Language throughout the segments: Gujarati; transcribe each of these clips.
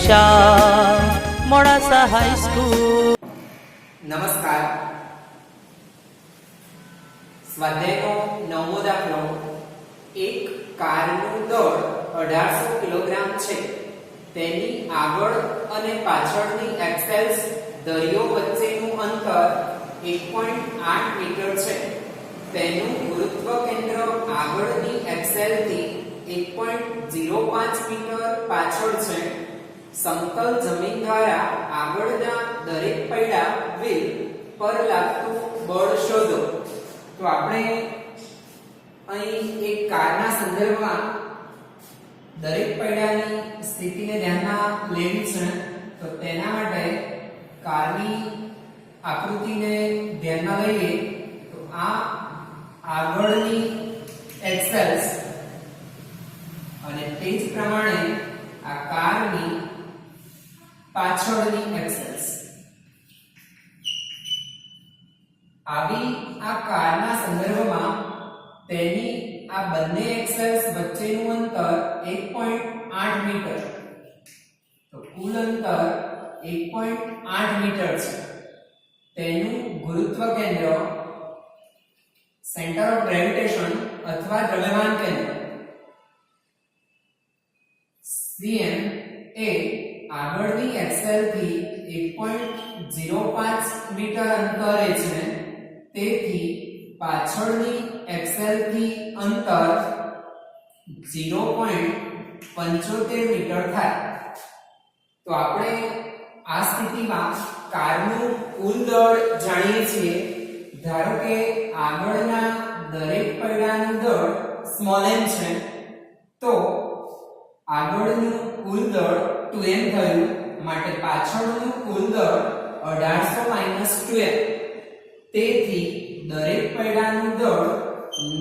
દિશા મોડાસા હાઈસ્કૂલ. નમસ્કાર. સ્વાધ્યાયનો નવમો દાખલો, એક કારનું દળ 1800 કિલોગ્રામ છે. તેની આગળ અને પાછળની એક્સેલ્સ દળીઓ વચ્ચેનું અંતર 1.8 મીટર છે. તેનું ગુરુત્વ કેન્દ્ર આગળની એક્સેલથી 1.05 મીટર પાછળ છે. સમતલ જમીન દ્વારા આગળના દરેક પૈડા વ્હીલ પર લાગતું બળ શોધો. તો આપણે અહીં એક કારના સંદર્ભમાં દરેક પૈડાની સ્થિતિને ધ્યાનમાં લેવી છે. તો તેના માટે કારની આકૃતિને ધ્યાનમાં લઈએ તો આ આગળની એક્સેલ્સ અને તે જ પ્રમાણે આ કારની પાછળની એક્સેલ્સ. આવી આ કારના સંદર્ભમાં તેની આ બંને એક્સેલ્સ વચ્ચેનું અંતર 1.8 મીટર. તો કુલ અંતર 1.8 મીટર છે. તેનું ગુરુત્વ કેન્દ્ર સેન્ટર ઓફ ગ્રેવિટેશન અથવા દ્રવ્યમાન કેન્દ્ર CM એ આગળની એક્સેલ થી 1.05 મીટર અંતરે છે. તેથી પાછળની એક્સેલ થી અંતર 0.75 મીટર થાય. તો આપણે આ સ્થિતિમાં કારનું કુલ દળ જાણીએ છીએ. ધારો કે આગળના દરેક પૈડાનું દળ m છે, તો આગળનું કુલ દળ 2m થયું. માટે પાછળનું કુલ દળ 1800 - 2m. તેથી દરેક પૈડાનું દળ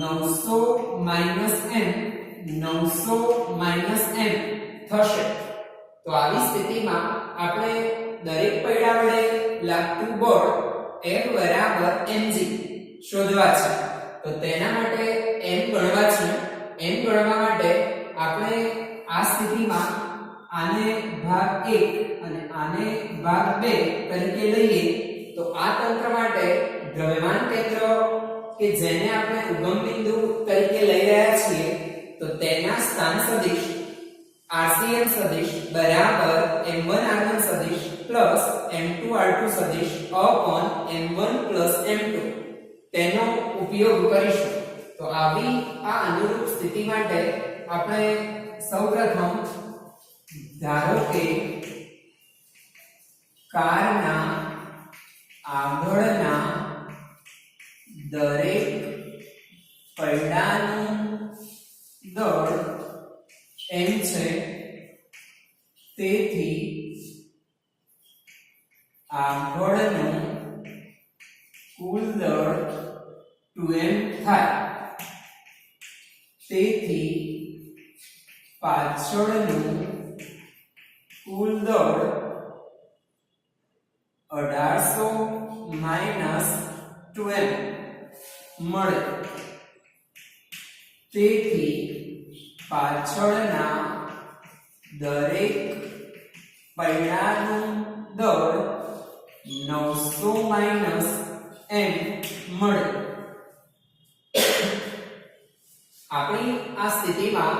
900 - m થશે. તો આવી સ્થિતિમાં આપણે દરેક પૈડા વડે લાગતું બળ F = mg શોધવા છે. તો તેના માટે m ગણવા છે. m ગણવા માટે આપણે આ સ્થિતિમાં આને ભાગ 1 અને આને ભાગ 2 તરીકે લઈએ. તો આ તંત્ર માટે દ્રવ્યમાન કેન્દ્ર કે જેને આપણે ઉગમ બિંદુ તરીકે લઈ રહ્યા છીએ, તો તેના સ્થાન સદિશ RCM સદિશ બરાબર m1r1 સદિશ m2r2 સદિશ m1 m2 તેનો ઉપયોગ કરીશું. તો આવી આ અનુરૂપ સ્થિતિ માટે આપણે સૌપ્રથમ ધારો કે કારના આગળના દરેક પૈડાનું દળ m છે. તેથી આગળનું કુલ દળ 2m થાય. તેથી પાછળનું કુલ દળ 1800 - 2m મળે. તેથી પાછળના દરેક પૈડાનું દળ 900 - m મળે. આપણી આ સ્થિતિમાં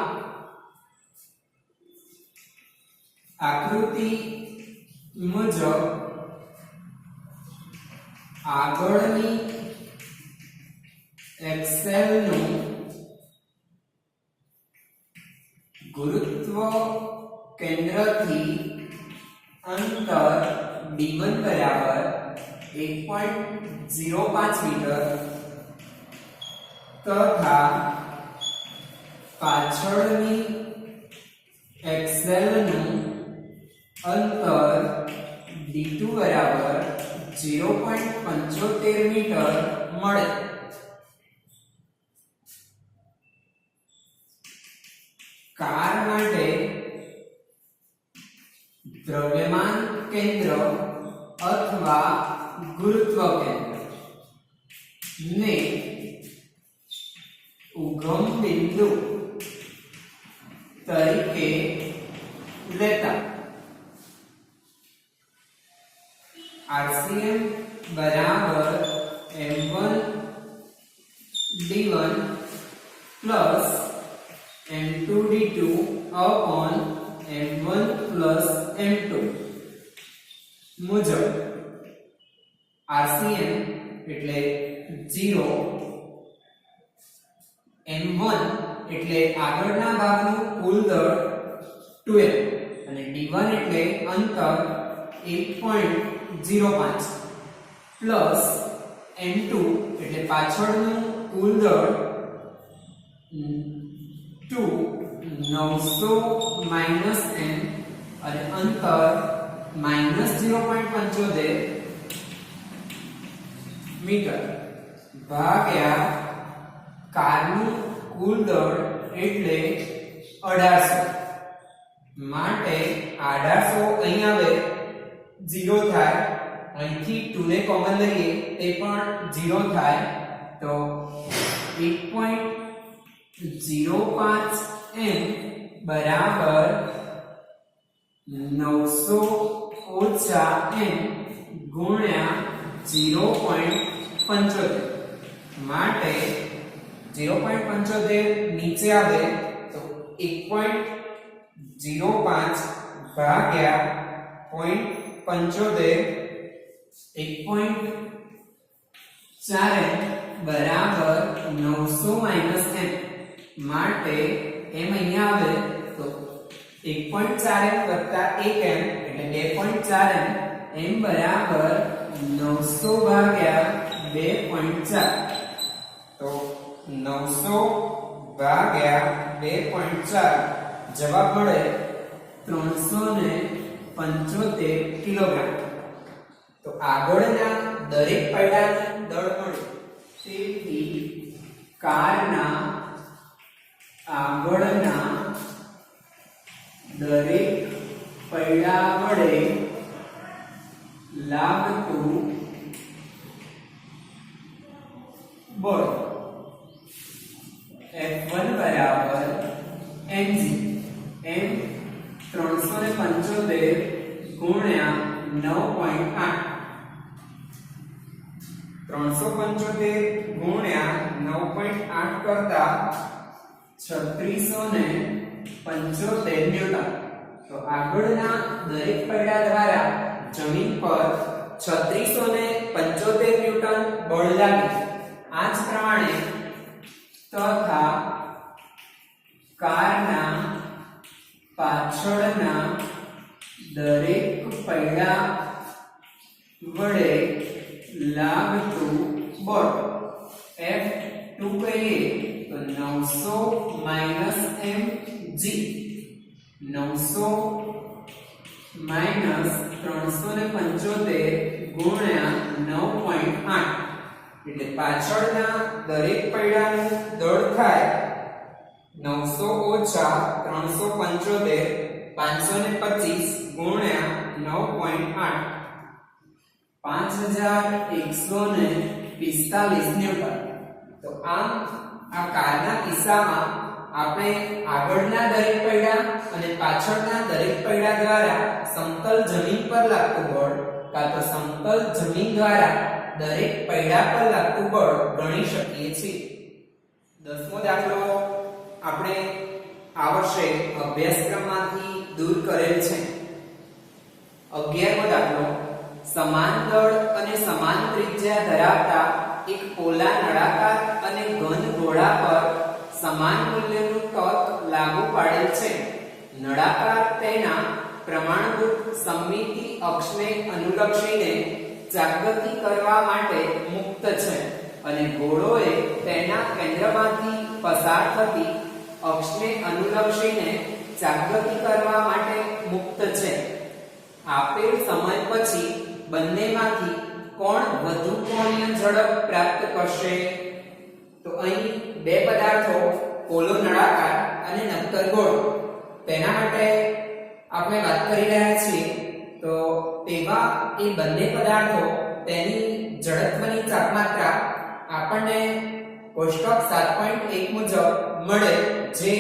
આકૃતિ મુજબ આગળની એક્સેલનું ગુરુત્વ કેન્દ્રથી અંતર d1 બરાબર 1.05 મીટર તથા પાછળની એક્સેલનું અંતર d2 બરાબર 0.75 મીટર મળે. કાર માટે દ્રવ્યમાન કેન્દ્ર અથવા ગુરુત્વ કેન્દ્ર ને ઉગમ બિંદુ તરીકે લેતા 0 m1 એટલે આગળના ભાગનું કુલ દળ 12 અને d1 એટલે અંતર 8.05 પ્લસ m2 એટલે પાછળનું કુલ દળ 2 900 માઈનસ m અને અંતર માઈનસ 0.75 મીટર ભાગ્યા કારનું કુલ દળ એટલે 1800 માટે 1800 અહીં આવે 0 થાય અહીંથી 2 ને કોમન લઈએ તે પણ 0 થાય તો 8.05 m બરાબર 900 ઓછા m ગુણ્યા 0.75 માટે 0.75 નીચે આવે તો 1.05 ભાગ્યા 0.75 1.4 બરાબર 900 માઈનસ m માટે m અહીંયા આવે તો 1.4m વત્તા 1m એટલે 2.4m m બરાબર 900 ભાગ્યા 2.4 તો 900 ભાગ્યા 2.4 જવાબ મળે 375 કિલોગ્રામ. તો આગળના દરેક પૈડાની દળ મળે તેથી કારના આગળના દરેક પૈડા વડે લાગતું બળ F1 બરાબર mg m 375 ગુણ્યા 9.8 375 ગુણ્યા 9.8 કરતા 3675 ન્યૂટન. તો આગળના દરેક પૈડા દ્વારા જમીન પર 3675 ન્યૂટન બળ લાગે. આ જ પ્રમાણે તથા કારના પાછળના દરેક પૈડા વડે લાગતું બળ F2 કહીએ તો 900 માઈનસ mg 900 માઈનસ 375 ગુણ્યા 9.8 એટલે પાછળના દરેક પૈડાનું દળ થાય 900 ઓછા 375 525 ગુણ્યા 9.8 5145 ન્યૂટન. તો આમ આ કારના કિસ્સામાં આપણે આગળના દરેક પૈડા અને પાછળના દરેક પૈડા દ્વારા સમતલ જમીન પર લાગતું બળ કાં તો સમતલ જમીન દ્વારા દરેક પૈડા પર લાગતું બળ ગણી શકીએ છીએ. 10મો દાખલો આપણે આ વર્ષે અભ્યાસક્રમમાંથી દૂર કરેલ છે. 11મો દાખલો સમાન દળ અને સમાન ત્રિજ્યા ધરાવતા એક પોલા નળાકાર અને ઘન ગોળા પર સમાન મૂલ્યનું ટોર્ક લાગુ પાડેલ છે. નળાકાર તેના પ્રમાણભૂત સમમિતિ અક્ષને અનુલક્ષીને જાગૃતિ કરવા માટે મુક્ત છે અને ગોળોએ તેના કેન્દ્રમાંથી પસાર થતી અક્ષને અનુલક્ષીને જાગૃતિ કરવા માટે મુક્ત છે. આપેલ સમય પછી બંનેમાંથી કોણ વધુ કોણીય ઝડપ પ્રાપ્ત કરશે? તો અહીં બે પદાર્થો પોલો નળાકાર અને નક્કર ગોળ તેના માટે આપણે વાત કરી રહ્યા છીએ. તો તેવા એ બંને પદાર્થો તેની જડત્વની તાપમાત્રા આપણને કોષ્ટક 7.1 મુજબ મળે, જે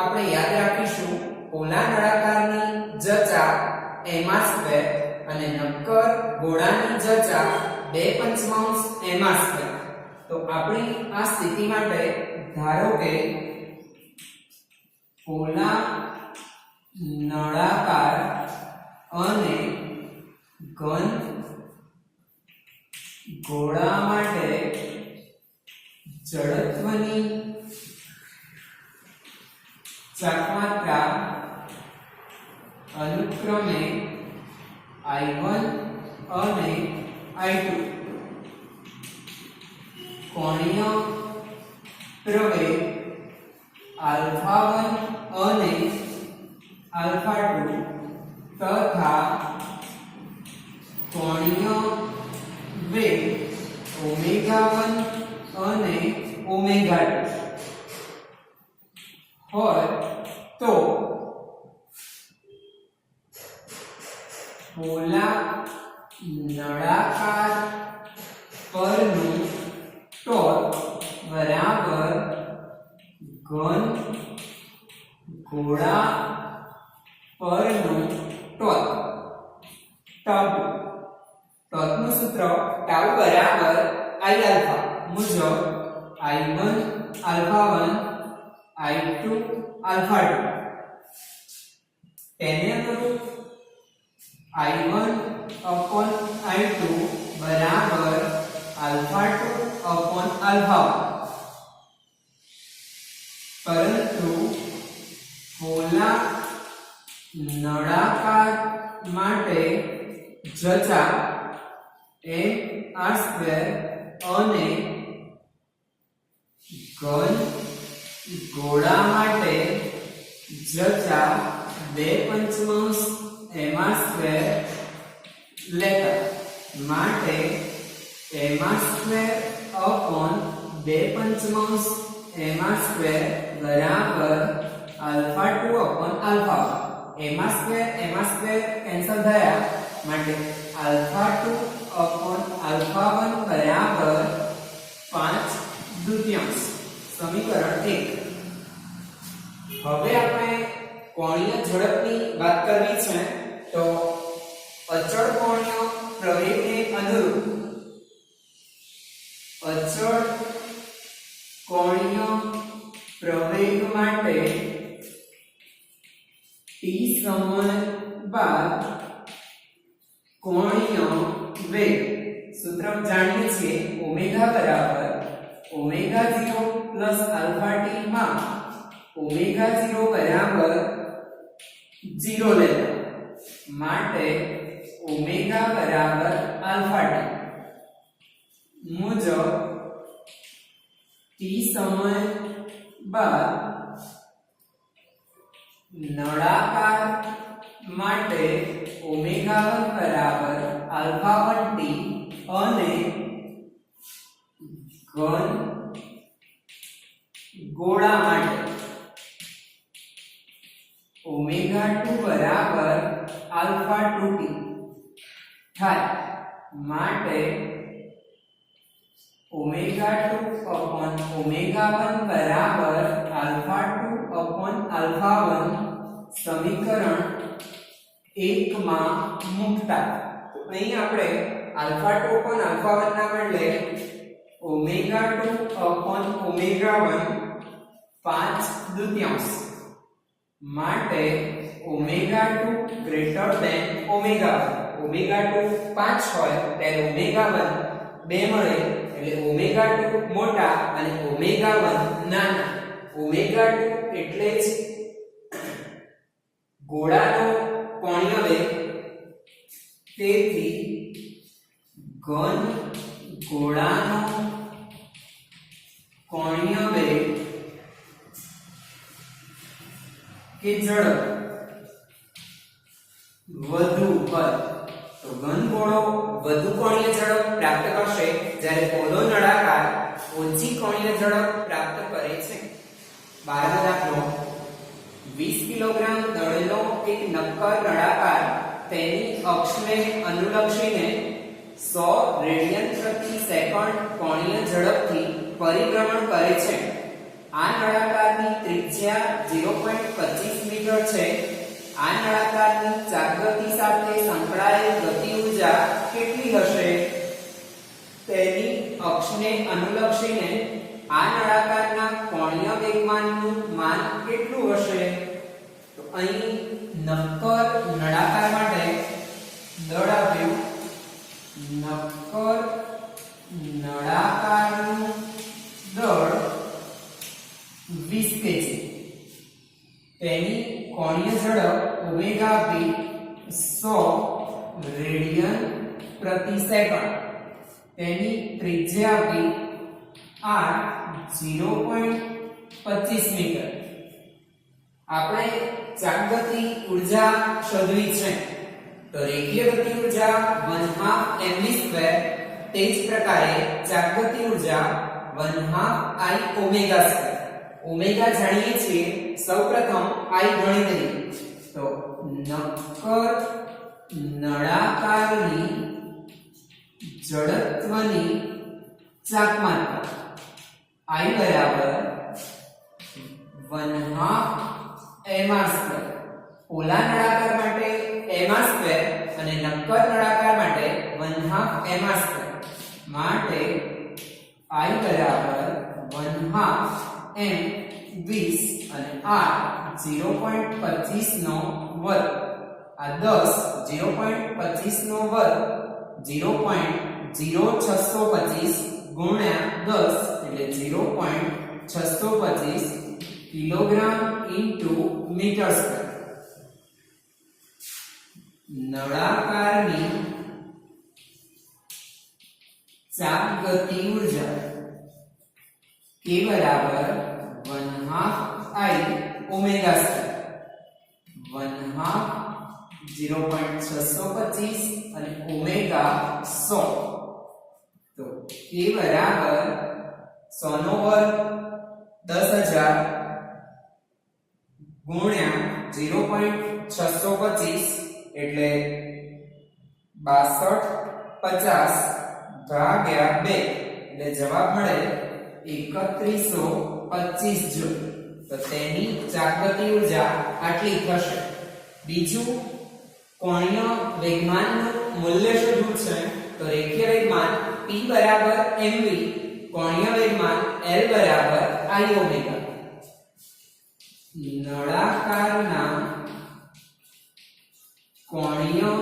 આપણે યાદ રાખીશું. પોલા નળાકારની જચા m² અને નક્કર ગોળાની જચા 2/5 m². તો આપણી આ સ્થિતિ માટે ધારો કે પોલા નળાકાર અને ઘન ગોળા માટે જડત્વની ચાપમાત્રા અનુક્રમે I1 અને I2 કોણીય પ્રવેગ α1 અને α2 તથા કોણીય વેગ ω1 અને ω2 હોય તો પોલા નળાકાર પરનું ટોર્ક બરાબર ઘન ગોળા પરનું ટોર્ક ટોર્કનું સૂત્ર ટાઉ બરાબર I આલ્ફા મુજબ I1 આલ્ફા1 I2 આલ્ફા2 તેને અનુરૂપ I1 upon I2 બરાબર alpha2 upon alpha1 પરંતુ પોલા નળાકાર માટે જતા mr² અને ઘન ગોળા માટે જતા 2/5 mr² લેતા માટે mr² upon 2/5 mr² બરાબર alpha2 upon alpha1 mr² cancel થયા માટે alpha2 upon alpha1 બરાબર 5/2 સમીકરણ 1 હવે આપણે કોણીય ઝડપની વાત કરવી છે તો અચળ કોણીય પ્રવેગને અનુરૂપ અચળ કોણીય પ્રવેગ માટે t સમય બાદ કોણીય વેગ સૂત્ર જાણીએ છીએ ઓમેગા બરાબર ω0 α t માં ω0 બરાબર 0 લેતા માટે ઓમેગા બરાબર આલ્ફા t મુજબ t સમય બાદ નળાકાર માટે ω1 બરાબર α1 t અને ઘન ગોળા માટે ω2 બરાબર α2 t થાય માટે ω2 upon ω1 બરાબર α2 upon α1 સમીકરણ 1 માં મૂકતા તો અહીં આપણે α2 upon α1 ના બદલે ω2 upon ω1 5/2 માટે ω2 greater than ω1 ω2 5 હોય ત્યારે ω1 2 મળે એટલે ω2 મોટા અને ω1 નાના ω2 એટલે જ ગોળાનો કોણીય વેગ તેથી ઘન ગોળાનો કોણીય વેગ કે ઝડપ વધુ હોય તો ઘન ગોળો વધુ કોણીય ઝડપ પ્રાપ્ત કરશે જ્યારે પોલો નળાકાર ઓછી કોણીય ઝડપ પ્રાપ્ત કરે છે 12 દાખલો 20 કિલોગ્રામ દળેલો એક નક્કર નળાકાર તેની અક્ષને અનુલક્ષીને 100 રેડિયન પ્રતિ સેકન્ડ કોણીય ઝડપથી પરિભ્રમણ કરે છે આ નળાકારની ત્રિજ્યા 0.25 મીટર છે આ નળાકારની ચાપગતિ સાથે સંકળાયેલ ગતિ ઊર્જા કેટલી હશે તેની અક્ષને અનુલક્ષીને આ નળાકારના કોણીય વેગમાનનું માન કેટલું હશે તો અહીં નક્કર નળાકાર માટે દળ આપ્યું નક્કર નળાકારનું દળ સેકન્ડ. તેની ત્રિજ્યા આપી r 0.25 મીટર. આપણે ચાપગતિ ઉર્જા શોધવી છે, તો રેખીય ગતિ ઉર્જા 1/2 mv², તે જ પ્રકારે ચાપગતિ ઉર્જા 1/2 I ઓમેગા². ઓમેગા જાણીએ છીએ, સૌપ્રથમ I ગણી લઈએ. તો નક્કર નળાકારની જડત્વની ચાપમાત્રા I બરાબર 1/2 mr². પોલા નળાકાર માટે mr² અને નક્કર નળાકાર માટે 1/2 mr². માટે I બરાબર 1/2 m 20 અને r 0.25 નો વર્ગ. આ 10 0.25 નો વર્ગ 0.0625 ગુણ્યા 10 એટલે 0.625 કિલોગ્રામ ઇન્ટુ મીટર સ્ક્વેર. નળાકારની ચાપગતિ ઉર્જા K બરાબર 1/2 I ઓમેગા². 1/2 0.625 અને ઓમેગા 100. તો K બરાબર 100 નો વર્ગ 10000 ગુણ્યા 0.625 એટલે 6250 ભાગ્યા 2 એટલે જવાબ મળે 3125 જૂલ. તો તેની ચાપગતિ ઉર્જા આટલી થશે. બીજું કોણીય વેગમાનનું મૂલ્ય શોધવું છે, તો રેખીય વેગમાન p બરાબર mv, કોણીય વેગમાન l બરાબર I ઓમેગા. નળાકારના કોણીય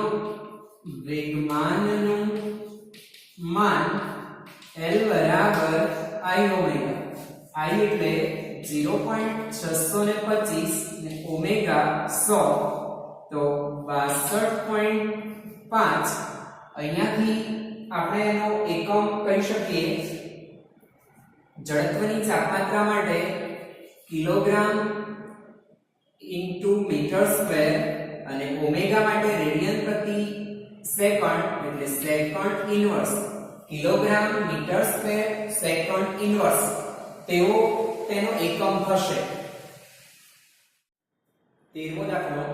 વેગમાનનું માન l બરાબર I ઓમેગા. I એટલે 0.625 ને ઓમેગા 100, તો 62.5. અહીંયાથી આપણે એનો એકમ કહી શકીએ. જડત્વની ચાપમાત્રા માટે કિલોગ્રામ ઇન્ટુ મીટર સ્ક્વેર અને ઓમેગા માટે રેડિયન પ્રતિ સેકન્ડ એટલે second inverse. Kilogram metre square second inverse તેનો એકમ થશે. 13મો દાખલો.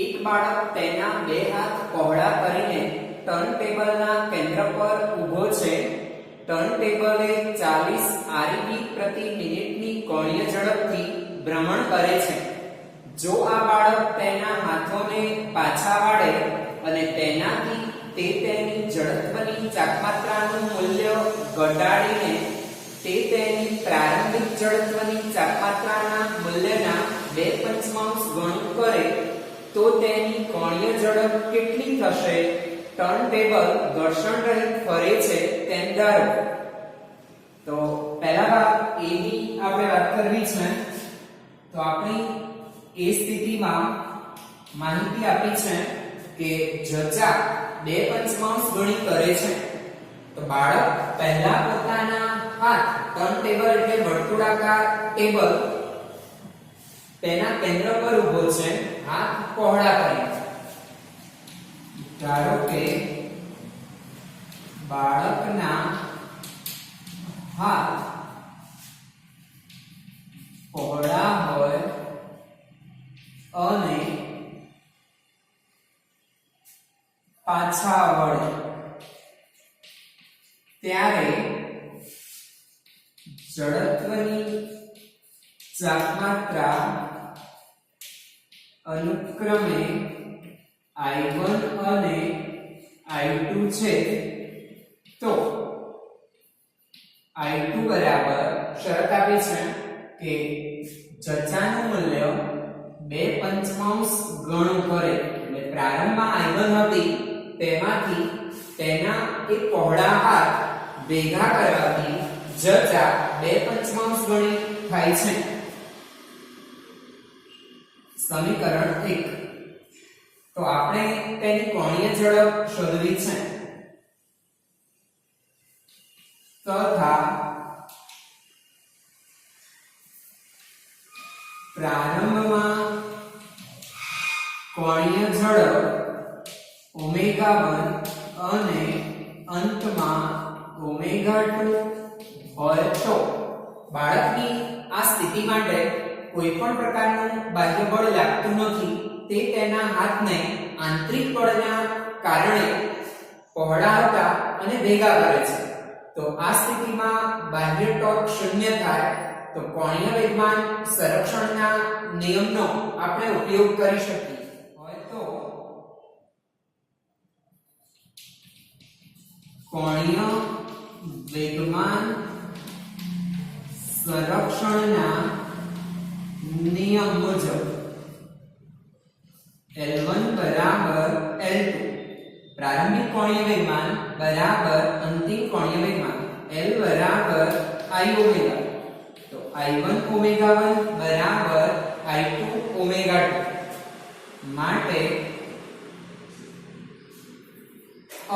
એક બાળક તેના બે હાથ પહોળા કરીને ટર્નટેબલના કેન્દ્ર પર ઊભો છે. ટર્નટેબલે 40 REV પ્રતિ મિનિટની કોણીય ઝડપથી ભ્રમણ કરે છે. જો આ બાળક તેના હાથોને પાછા વાળે અને તેનાથી તે તેની જડત્વની ચાપમાત્રાનું મૂલ્ય ઘટાડીને તે તેની પ્રારંભિક જડત્વની ચાપમાત્રાના મૂલ્યના 2/5 ગણું કરે તો તેની કોણીય ઝડપ કેટલી થશે? ટર્નટેબલ ઘર્ષણ રહિત ફરે છે તેમ ધારો. તો પહેલા ભાગ A ની આપણે વાત કરવી છે. તો આપણી એ સ્થિતિમાં માહિતી આપી છે કે જચા 2/5 ગણી કરે છે. તો બાળક પહેલા પોતાના હાથ ટર્નટેબલ એટલે વર્તુળાકાર ટેબલ તેના કેન્દ્ર પર ઊભો છે, હાથ પહોળા કરીને. ધારો કે બાળકના હાથ પહોળા હોય અને પાછા વળે ત્યારે જડત્વની ચાપમાત્રા અનુક્રમે I1 અને I2 છે. તો I2 બરાબર શરત આપી છે કે જચાનું મૂલ્ય 2/5 ગણું કરે. એટલે પ્રારંભમાં I1 હતી તેમાંથી તેના એક પહોળા હાથ ભેગા કરવાથી જચા 2/5 ગણી થાય છે. સમીકરણ 1. તો આપણે તેની કોણીય ઝડપ શોધવી છે. તથા પ્રારંભમાં કોણીય ઝડપ ઓમેગા 1 અને અંતમાં ઓમેગા 2 હોય તો બાળકની આ સ્થિતિ માટે કોઈ પણ પ્રકારનું બાહ્ય બળ લાગતું નથી, તે તેના હાથને આંતરિક બળના કારણે પહોળાવતા અને ભેગા કરે છે. તો આ સ્થિતિમાં બાહ્ય ટોર્ક શૂન્ય થાય તો કોણીય વેગમાન સંરક્ષણના નિયમનો આપણે ઉપયોગ કરી શકીએ. હોય તો કોણીય વેગમાન સંરક્ષણના નિયમ મુજબ L1 બરાબર L2 પ્રારંભિક કોણીય વેગમાન બરાબર અંતિમ કોણીય વેગમાન L બરાબર I ઓમેગા. તો I1 ઓમેગા 1 બરાબર I2 ઓમેગા 2 માટે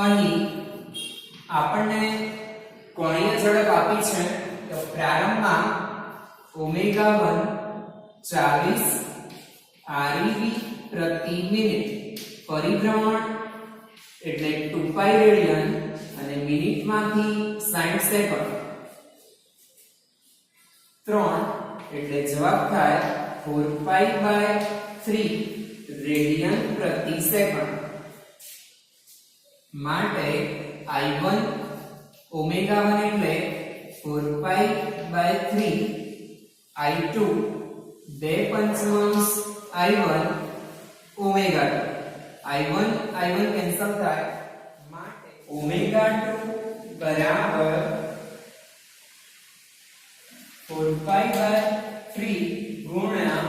અહીં આપણને કોણીય ઝડપ આપી છે. તો પ્રારંભમાં ઓમેગા 1 40 ReV પ્રતિ મિનિટ, પરિભ્રમણ એટલે 2π રેડિયન અને મિનિટમાંથી 60 સેકન્ડ, 3 એટલે જવાબ થાય 4π/3 રેડિયન પ્રતિ સેકન્ડ. માટે I1 ઓમેગા 1 એટલે 4π/3, I2 2/5 I1 omega 2. I1 cancel થાય માટે ઓમેગા 2 બરાબર 4π/3 ગુણ્યા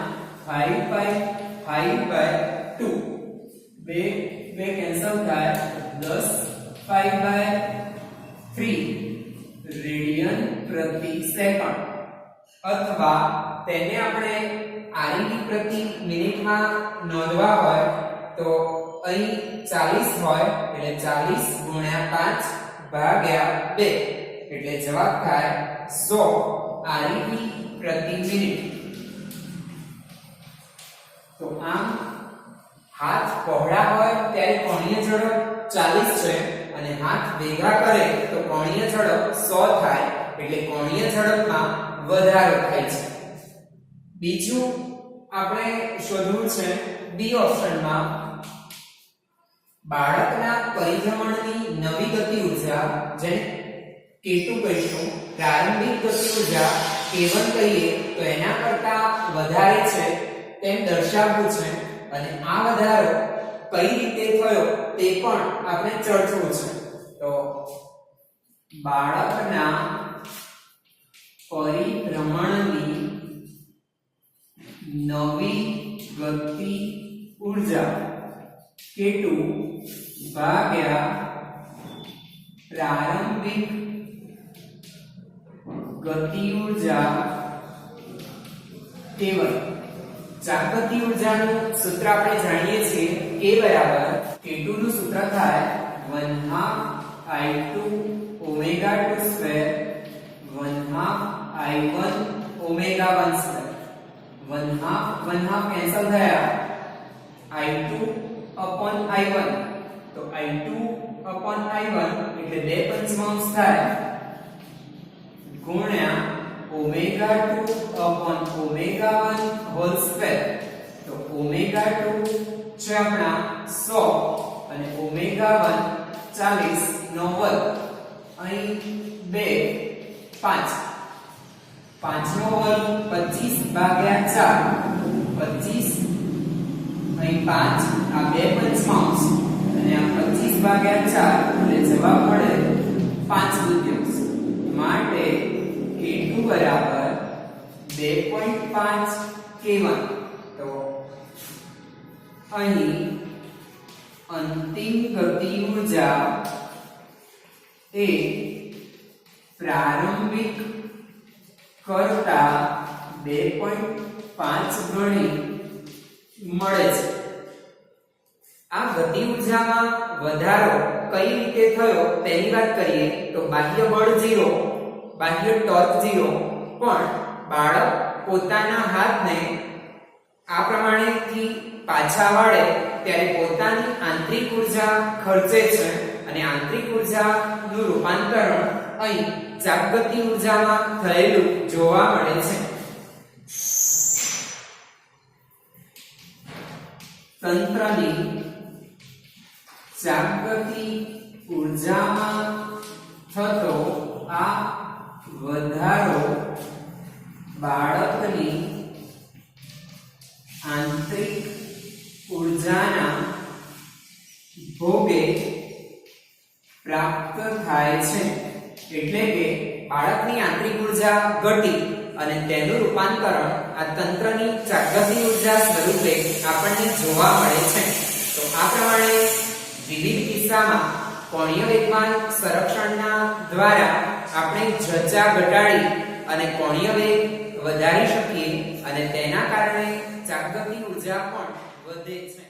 5π/2 બે કેન્સલ થાય 10π/3 રેડિયન પ્રતિ સેકન્ડ. અથવા તેને આપણે ReV પ્રતિ મિનિટમાં નોંધવા હોય તો અહીં 40 હોય એટલે 40 ગુણ્યા 5 ભાગ્યા 2 એટલે જવાબ થાય 100 ReV પ્રતિ મિનિટ. તો આમ હાથ પહોળા હોય ત્યારે કોણીય ઝડપ 40 છે અને હાથ ભેગા કરે તો કોણીય ઝડપ 100 થાય એટલે કોણીય ઝડપમાં વધારો થાય છે. બીજું આપણે શોધવું છે બી ઓપ્શનમાં બાળકના પરિભ્રમણની નવી ગતિ ઊર્જા જેને K2 કહીશું, પ્રારંભિક ગતિ ઊર્જા K1 કહીએ તો એના કરતા વધારે છે તેમ દર્શાવવું છે અને આ વધારો કઈ રીતે થયો તે પણ આપણે ચર્ચવું છે. તો બાળકના પરિભ્રમણની નવી ગતિ ઊર્જા K2 ભાગ્યા પ્રારંભિક ગતિ ઊર્જા K1. ગતિ ઊર્જાનું સૂત્ર આપણે જાણીએ છીએ K બરાબર K2 નું સૂત્ર થાય 1/2 I2 omega 2 square 1/2 I1 omega 1 square. 1/2 cancel થયા I2 upon I1 તો I2 upon I1 એટલે 2/5 થાય ગુણ્યા omega 2 upon omega 1 whole square. તો ઓમેગા 2 છે આપણા 100 અને ઓમેગા 1 40 નો વર્ગ. અહીં 2 5 5 નો વર્ગ 25/4 25 અહીં 5 આ 2/5 અને આ 25/4 એટલે જવાબ મળે 5/2 માટે K2 બરાબર 2.5 K1. તો અહીં અંતિમ ગતિ ઊર્જા એ પ્રારંભિક કરતા 2.5 ગણી મળે છે. આ ગતિ ઊર્જામાં વધારો કઈ રીતે થયો તેની વાત કરીએ તો બાહ્ય બળ 0, બાહ્ય ટોર્ક 0, પણ બાળક પોતાના હાથને આ પ્રમાણેથી પાછા વાળે ત્યારે પોતાની આંતરિક ઉર્જા ખર્ચે છે અને આંતરિક ઉર્જાનું રૂપાંતરણ અહીં ચાપગતિ ઉર્જામાં થયેલું જોવા મળે છે. તંત્રની ચાપગતિ ઉર્જામાં થતો આ વધારો બાળકની આંતરિક ઉર્જાના ભોગે પ્રાપ્ત થાય છે. એટલે કે બાળકની આંતરિક ઉર્જા ઘટી અને તેનું રૂપાંતરણ આ તંત્રની ચાપગતિ ઉર્જા સ્વરૂપે આપણને જોવા મળે છે. તો આ પ્રમાણે વિવિધ કિસ્સામાં કોણીય વેગમાન સંરક્ષણના દ્વારા આપણે ઝચા ઘટાડી અને કોણીય વેગ વધારી શકીએ અને તેના કારણે ચાપગતિ ઉર્જા પણ વધે છે.